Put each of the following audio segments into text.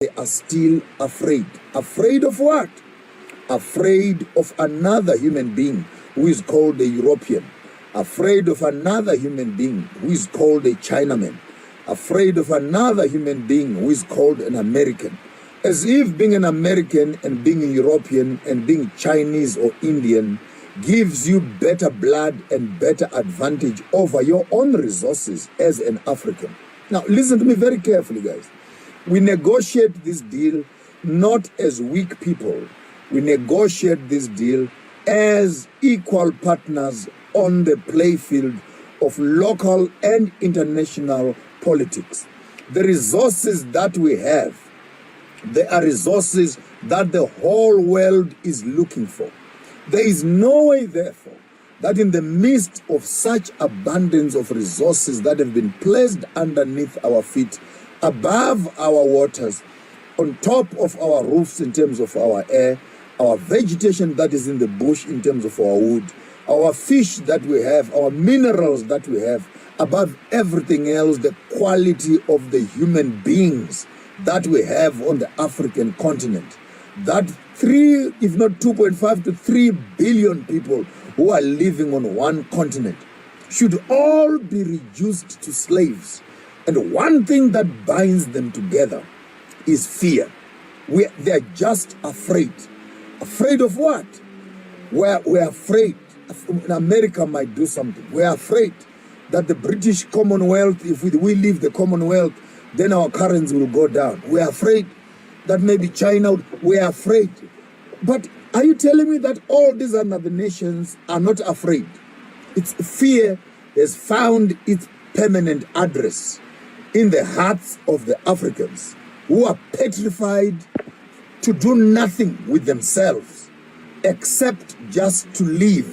they are still afraid. Afraid of what? Afraid of another human being who is called a European. Afraid of another human being who is called a Chinaman. Afraid of another human being who is called an American. As if being an American and being a European and being Chinese or Indian gives you better blood and better advantage over your own resources as an African. Now, listen to me very carefully, guys. We negotiate this deal not as weak people. We negotiate this deal as equal partners on the playfield of local and international politics. The resources that we have, they are resources that the whole world is looking for. There is no way, therefore, that in the midst of such abundance of resources that have been placed underneath our feet, above our waters, on top of our roofs in terms of our air, our vegetation that is in the bush in terms of our wood, our fish that we have, our minerals that we have, above everything else, the quality of the human beings that we have on the African continent. That 3, if not 2.5 to 3 billion people who are living on one continent should all be reduced to slaves. And one thing that binds them together is fear. They are just afraid. Afraid of what? We're afraid America might do something. We're afraid that the British Commonwealth, if we leave the Commonwealth, then our currency will go down. We're afraid that maybe China, we're afraid. But are you telling me that all these other nations are not afraid? It's fear has found its permanent address in the hearts of the Africans who are petrified to do nothing with themselves except just to live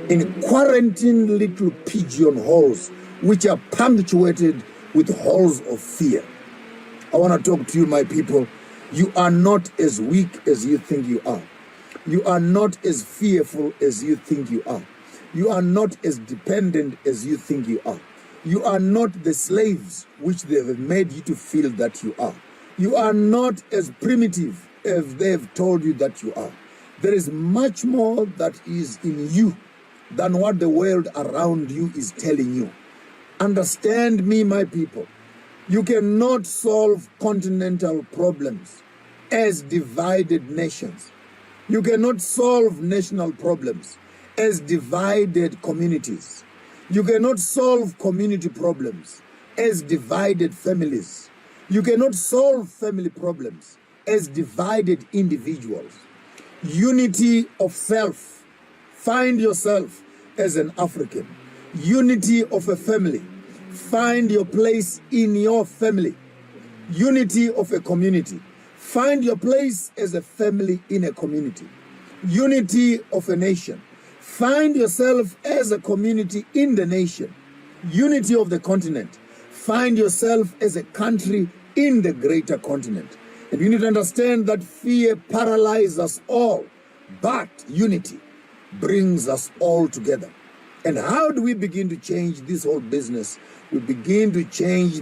in quarantine little pigeonholes which are punctuated with holes of fear. I want to talk to you, my people. You are not as weak as you think you are. You are not as fearful as you think you are. You are not as dependent as you think you are. You are not the slaves which they have made you to feel that you are. You are not as primitive as they have told you that you are. There is much more that is in you than what the world around you is telling you. Understand me, my people. You cannot solve continental problems as divided nations. You cannot solve national problems as divided communities. You cannot solve community problems as divided families. You cannot solve family problems as divided individuals. Unity of self. Find yourself as an African. Unity of a family. Find your place in your family. Unity of a community. Find your place as a family in a community. Unity of a nation. Find yourself as a community in the nation. Unity of the continent. Find yourself as a country in the greater continent. And you need to understand that fear paralyzes us all, but unity brings us all together. And how do we begin to change this whole business? We begin to change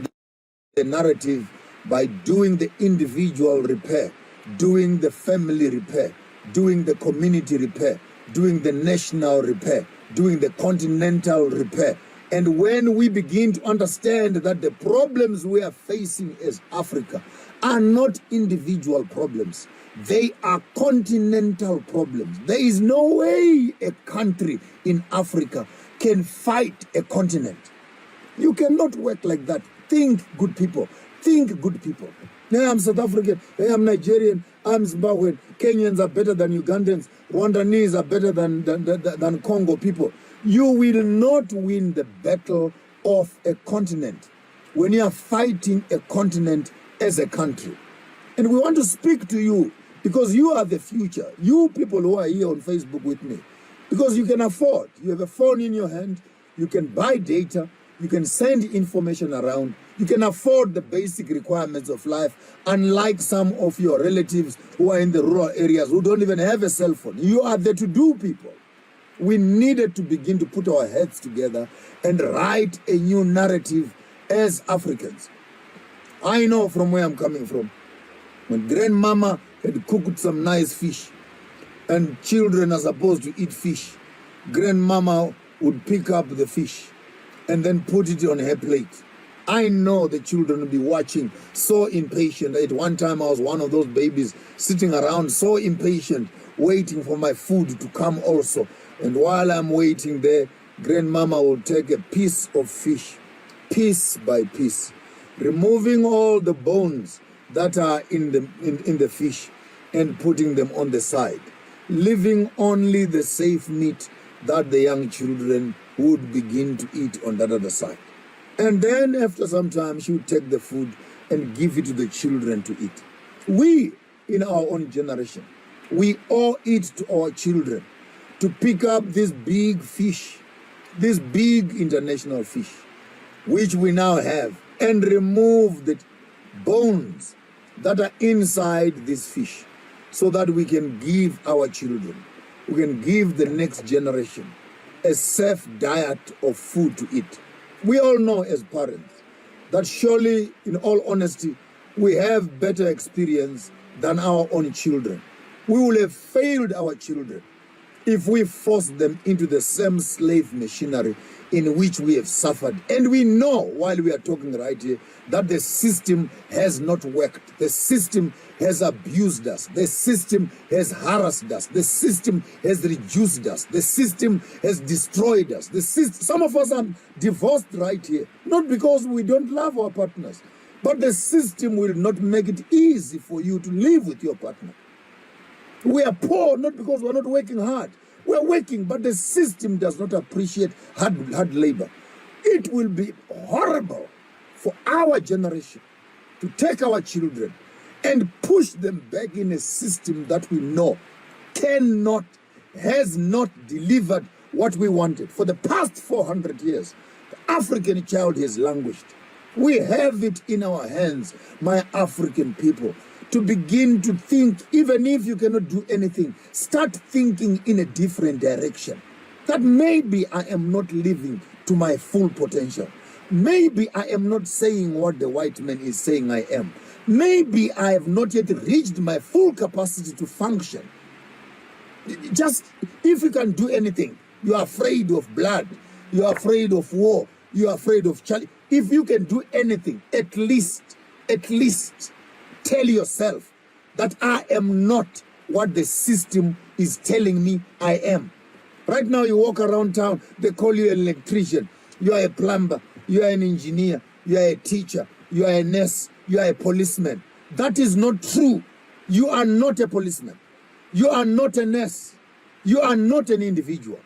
the narrative by doing the individual repair, doing the family repair, doing the community repair, doing the national repair, doing the continental repair. And when we begin to understand that the problems we are facing as Africa are not individual problems, they are continental problems. There is no way a country in Africa can fight a continent. You cannot work like that. Think, good people. Think, good people. Hey, I'm South African. Hey, I'm Nigerian. I'm Zimbabwean. Kenyans are better than Ugandans. Rwandese are better than Congo people. You will not win the battle of a continent when you are fighting a continent as a country. And we want to speak to you because you are the future. You people who are here on Facebook with me. Because you can afford. You have a phone in your hand. You can buy data. You can send information around. You can afford the basic requirements of life, unlike some of your relatives who are in the rural areas who don't even have a cell phone. You are the to-do people. We needed to begin to put our heads together and write a new narrative as Africans. I know from where I'm coming from. When grandmama had cooked some nice fish, and children are supposed to eat fish, grandmama would pick up the fish and then put it on her plate. I know the children will be watching, so impatient. At one time, I was one of those babies sitting around, so impatient, waiting for my food to come also. And while I'm waiting there, grandmama will take a piece of fish, piece by piece, removing all the bones that are in the fish and putting them on the side, leaving only the safe meat that the young children would begin to eat on that other side. And then after some time, she would take the food and give it to the children to eat. We, in our own generation, we owe it to our children to pick up this big fish, this big international fish, which we now have, and remove the bones that are inside this fish so that we can give our children, we can give the next generation a safe diet of food to eat. We all know as parents that surely, in all honesty, we have better experience than our own children. We will have failed our children if we force them into the same slave machinery in which we have suffered. And we know, while we are talking right here, that the system has not worked. The system has abused us. The system has harassed us. The system has reduced us. The system has destroyed us. Some of us are divorced right here, not because we don't love our partners, but the system will not make it easy for you to live with your partner. We are poor not because we're not working hard. We're working, but the system does not appreciate hard labor. It will be horrible for our generation to take our children and push them back in a system that we know has not delivered what we wanted. For the past 400 years, the African child has languished. We have it in our hands, my African people, to begin to think, even if you cannot do anything, start thinking in a different direction. That maybe I am not living to my full potential. Maybe I am not saying what the white man is saying I am. Maybe I have not yet reached my full capacity to function. Just, if you can do anything, you are afraid of blood, you are afraid of war, you are afraid of challenge. If you can do anything, at least tell yourself that I am not what the system is telling me I am. Right now you walk around town, they call you an electrician, you are a plumber, you are an engineer, you are a teacher, you are a nurse, you are a policeman. That is not true. You are not a policeman. You are not a nurse. You are not an individual.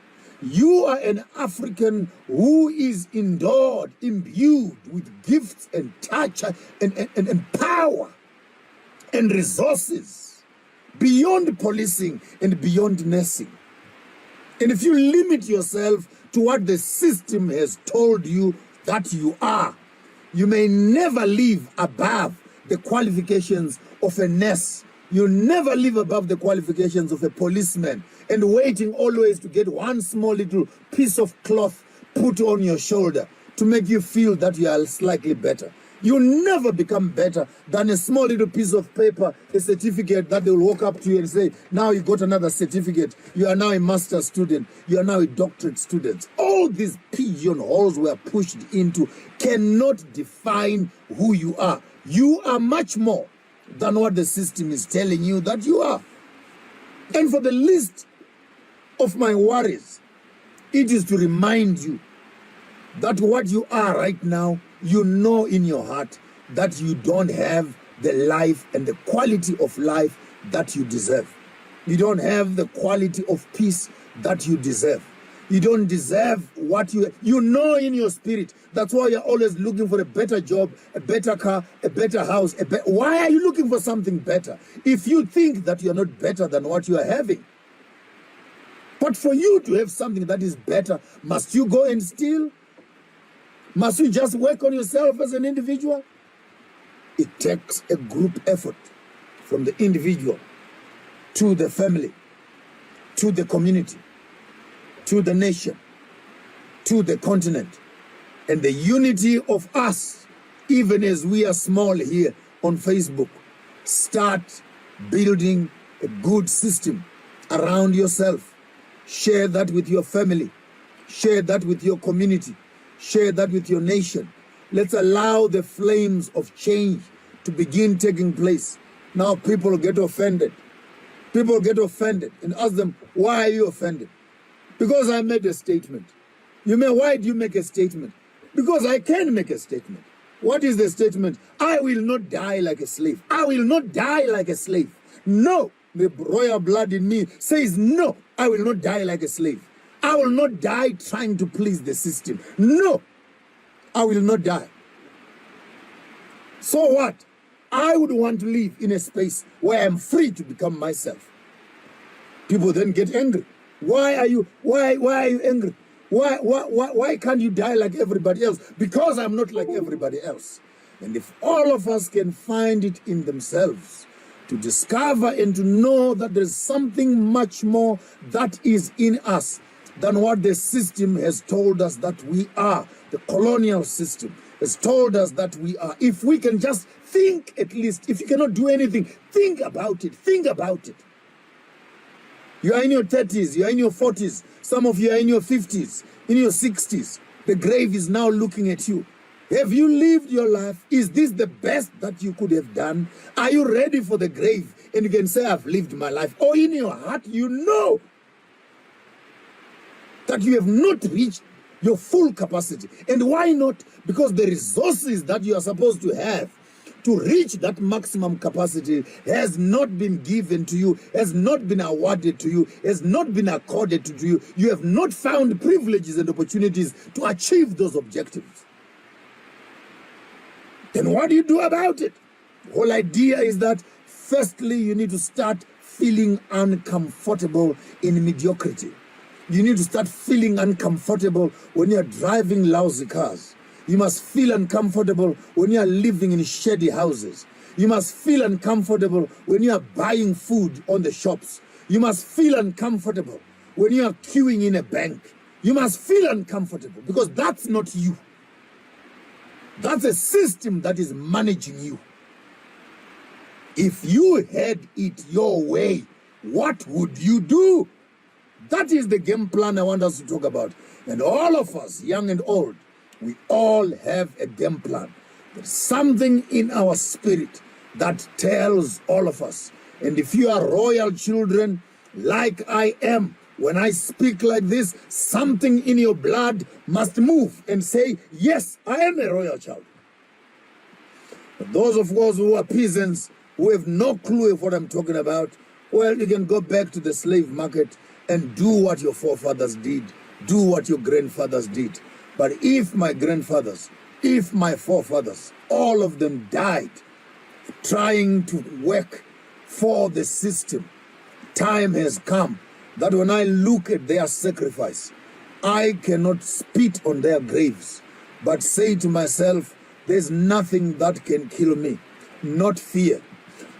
You are an African who is endowed, imbued with gifts and touch and power and resources beyond policing and beyond nursing. And if you limit yourself to what the system has told you that you are, you may never live above the qualifications of a nurse. You never live above the qualifications of a policeman, and waiting always to get one small little piece of cloth put on your shoulder to make you feel that you are slightly better. You never become better than a small little piece of paper, a certificate that they will walk up to you and say, now you got another certificate. You are now a master's student. You are now a doctorate student. All these pigeonholes we are pushed into cannot define who you are. You are much more than what the system is telling you that you are. And for the least of my worries, it is to remind you that what you are right now, you know in your heart that you don't have the life and the quality of life that you deserve. You don't have the quality of peace that you deserve. You don't deserve what you know in your spirit. That's why you're always looking for a better job, a better car, a better house. Why are you looking for something better if you think that you're not better than what you are having? But for you to have something that is better, must you go and steal? Must you just work on yourself as an individual? It takes a group effort from the individual to the family, to the community, to the nation, to the continent. And the unity of us, even as we are small here on Facebook, Start building a good system around yourself. Share that with your family. Share that with your community. Share that with your nation. Let's allow the flames of change to begin taking place. Now people get offended. People get offended and ask them, why are you offended? Because I made a statement. You may, why do you make a statement? Because I can make a statement. What is the statement? I will not die like a slave. I will not die like a slave. No, the royal blood in me says no, I will not die like a slave. I will not die trying to please the system. No, I will not die. So what? I would want to live in a space where I'm free to become myself. People then get angry. Why are you angry? Why can't you die like everybody else? Because I'm not like everybody else. And if all of us can find it in themselves to discover and to know that there's something much more that is in us than what the system has told us that we are, the colonial system has told us that we are. If we can just think, at least, if you cannot do anything, think about it. Think about it. You are in your 30s, you are in your 40s, some of you are in your 50s, in your 60s. The grave is now looking at you. Have you lived your life? Is this the best that you could have done? Are you ready for the grave? And you can say, I've lived my life. Or in your heart, you know that you have not reached your full capacity. And why not? Because the resources that you are supposed to have to reach that maximum capacity has not been given to you, has not been awarded to you, has not been accorded to you. You have not found privileges and opportunities to achieve those objectives. Then what do you do about it? The whole idea is that, firstly, you need to start feeling uncomfortable in mediocrity. You need to start feeling uncomfortable when you're driving lousy cars. You must feel uncomfortable when you are living in shady houses. You must feel uncomfortable when you are buying food on the shops. You must feel uncomfortable when you are queuing in a bank. You must feel uncomfortable because that's not you. That's a system that is managing you. If you had it your way, what would you do? That is the game plan I want us to talk about. And all of us, young and old, we all have a game plan. There's something in our spirit that tells all of us. And if you are royal children, like I am, when I speak like this, something in your blood must move and say, yes, I am a royal child. But those of us who are peasants, who have no clue of what I'm talking about, well, you can go back to the slave market and do what your forefathers did, do what your grandfathers did. But if my grandfathers, if my forefathers, all of them died trying to work for the system, time has come that when I look at their sacrifice, I cannot spit on their graves, but say to myself, there's nothing that can kill me, not fear.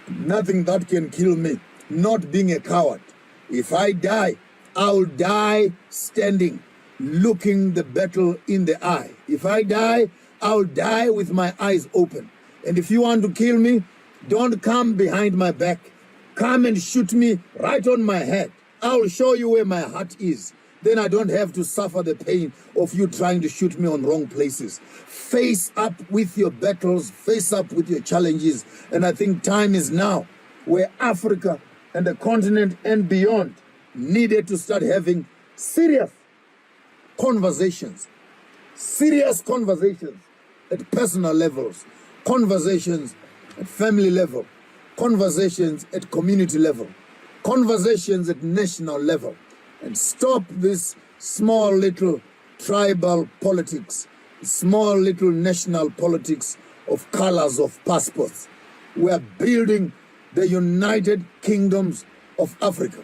Nothing that can kill me, not being a coward. If I die, I'll die standing, looking the battle in the eye. If I die, I'll die with my eyes open. And if you want to kill me, don't come behind my back. Come and shoot me right on my head. I'll show you where my heart is. Then I don't have to suffer the pain of you trying to shoot me on wrong places. Face up with your battles, face up with your challenges. And I think time is now where Africa and the continent and beyond needed to start having serious conversations at personal levels, conversations at family level, conversations at community level, conversations at national level, and stop this small little tribal politics, small little national politics of colors of passports. We are building the United Kingdoms of Africa.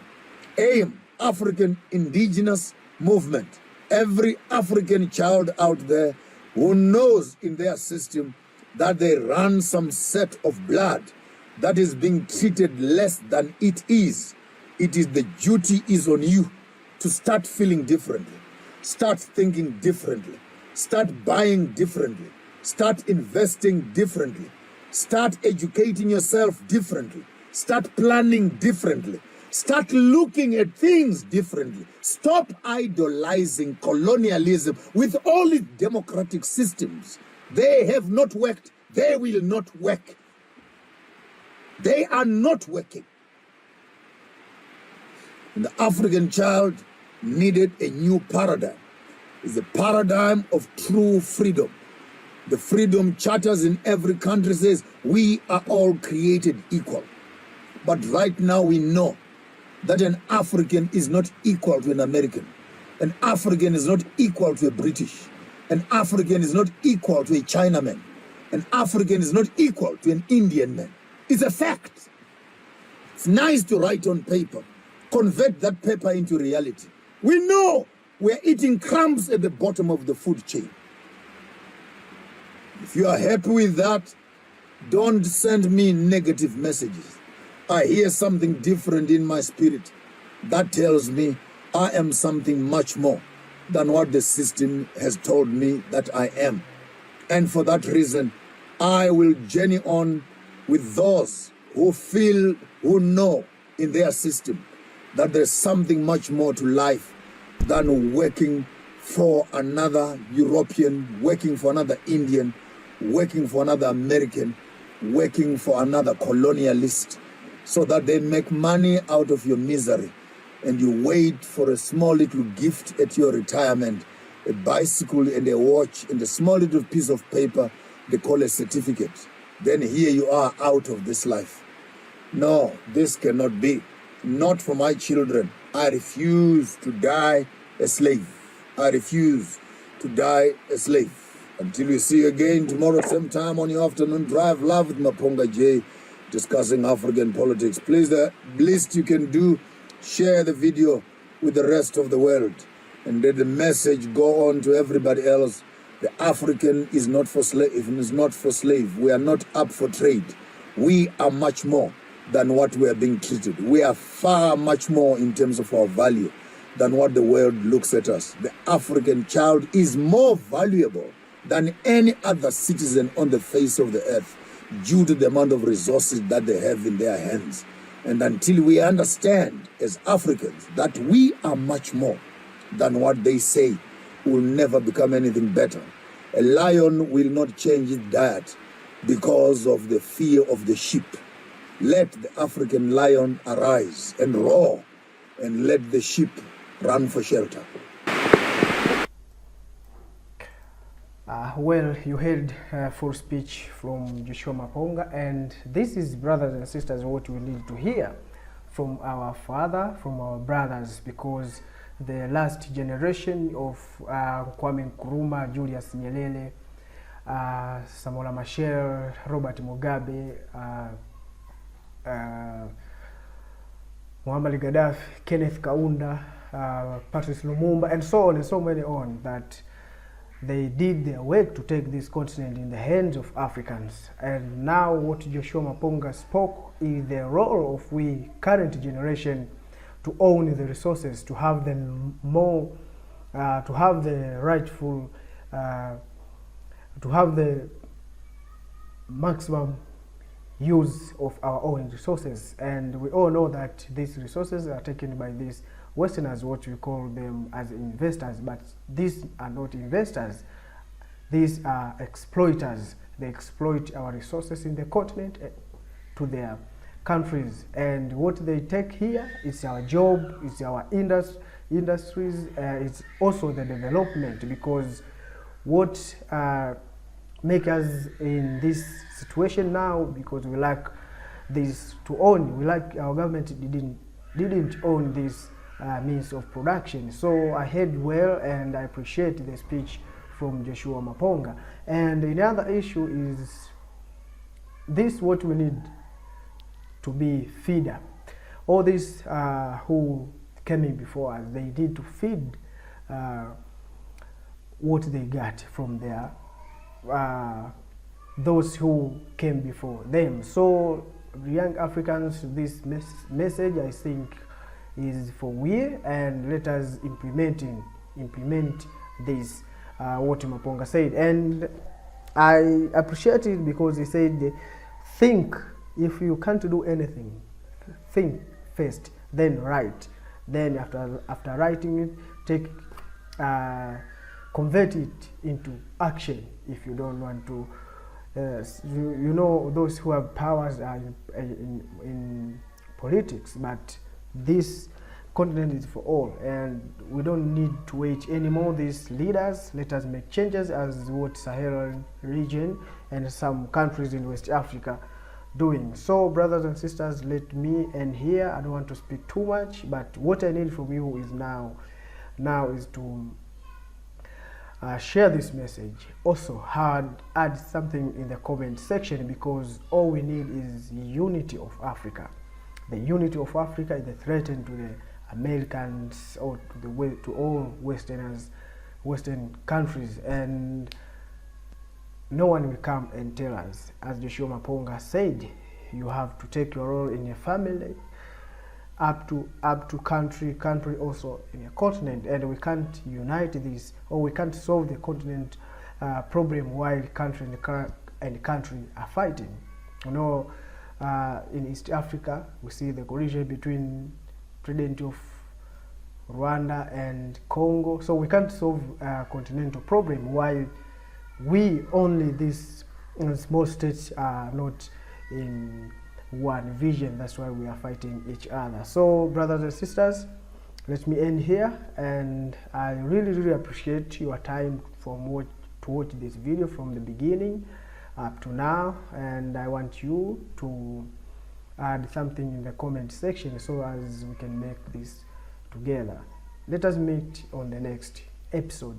AIM, African Indigenous Movement. Every African child out there who knows in their system that they run some set of blood that is being treated less than it is. It is the duty is on you to start feeling differently, start thinking differently, start buying differently, start investing differently. Start educating yourself differently. Start planning differently. Start looking at things differently. Stop idolizing colonialism with all its democratic systems. They have not worked. They will not work. They are not working. And the African child needed a new paradigm. It's a paradigm of true freedom. The freedom charters in every country says we are all created equal. But right now we know that an African is not equal to an American. An African is not equal to a British. An African is not equal to a Chinaman. An African is not equal to an Indian man. It's a fact. It's nice to write on paper. Convert that paper into reality. We know we're eating crumbs at the bottom of the food chain. If you are happy with that, don't send me negative messages. I hear something different in my spirit that tells me I am something much more than what the system has told me that I am. And for that reason, I will journey on with those who feel, who know in their system that there's something much more to life than working for another European, working for another Indian, working for another American, working for another colonialist, so that they make money out of your misery and you wait for a small little gift at your retirement, a bicycle and a watch and a small little piece of paper they call a certificate. Then here you are out of this life. No, this cannot be. Not for my children. I refuse to die a slave. I refuse to die a slave. Until we see you again tomorrow, same time on your afternoon drive, live with MAPONGA J, discussing African politics. Please, the least you can do, share the video with the rest of the world and let the message go on to everybody else. The African is not for slave. We are not up for trade. We are much more than what we are being treated. We are far much more in terms of our value than what the world looks at us. The African child is more valuable than any other citizen on the face of the earth due to the amount of resources that they have in their hands. And until we understand as Africans that we are much more than what they say, we will never become anything better. A lion will not change its diet because of the fear of the sheep. Let the African lion arise and roar, and let the sheep run for shelter. Well, you heard full speech from Joshua MAPONGA, and this is, brothers and sisters, what we need to hear from our father, from our brothers, because the last generation of Kwame Nkrumah, Julius Nyerere, Samora Machel, Robert Mugabe, Muammar Gaddafi, Kenneth Kaunda, Patrice Lumumba, and so on and so many on, that they did their work to take this continent in the hands of Africans. And now what Joshua MAPONGA spoke is the role of we current generation to own the resources, to have them more, to have the rightful, to have the maximum use of our own resources. And we all know that these resources are taken by these Westerners, what we call them as investors, but these are not investors. These are exploiters. They exploit our resources in the continent to their countries, and what they take here is our job, it's our industries, it's also the development, because what make us in this situation now, because we lack this to own, we like our government didn't own this means of production. So I heard well, and I appreciate the speech from Joshua MAPONGA. And another issue is this: what we need to be feeder. All these who came in before us, they did to feed what they got from their those who came before them. So young Africans, this message I think is for we, and let us implement this what MAPONGA said. And I appreciate it because he said think. If you can't do anything, think first, then write. Then after writing it, convert it into action. If you don't want to, you know, those who have powers are in politics, but this continent is for all, and we don't need to wait anymore. These leaders, let us make changes as what Sahel region and some countries in West Africa doing. So brothers and sisters, let me end here. I don't want to speak too much, but what I need from you is now is to share this message. Also add something in the comment section, because all we need is unity of Africa. The unity of Africa is a threat to the Americans or to all Western countries, and no one will come and tell us. As Joshua Maponga said, you have to take your role in your family, up to country also in a continent, and we can't unite this, or we can't solve the continent problem while country and country are fighting. You know, in East Africa, we see the collision between President of Rwanda and Congo. So we can't solve a continental problem while we only these small states are not in one vision. That's why we are fighting each other. So brothers and sisters, let me end here, and I really appreciate your time to watch this video from the beginning up to now, and I want you to add something in the comment section so as we can make this together. Let us meet on the next episode.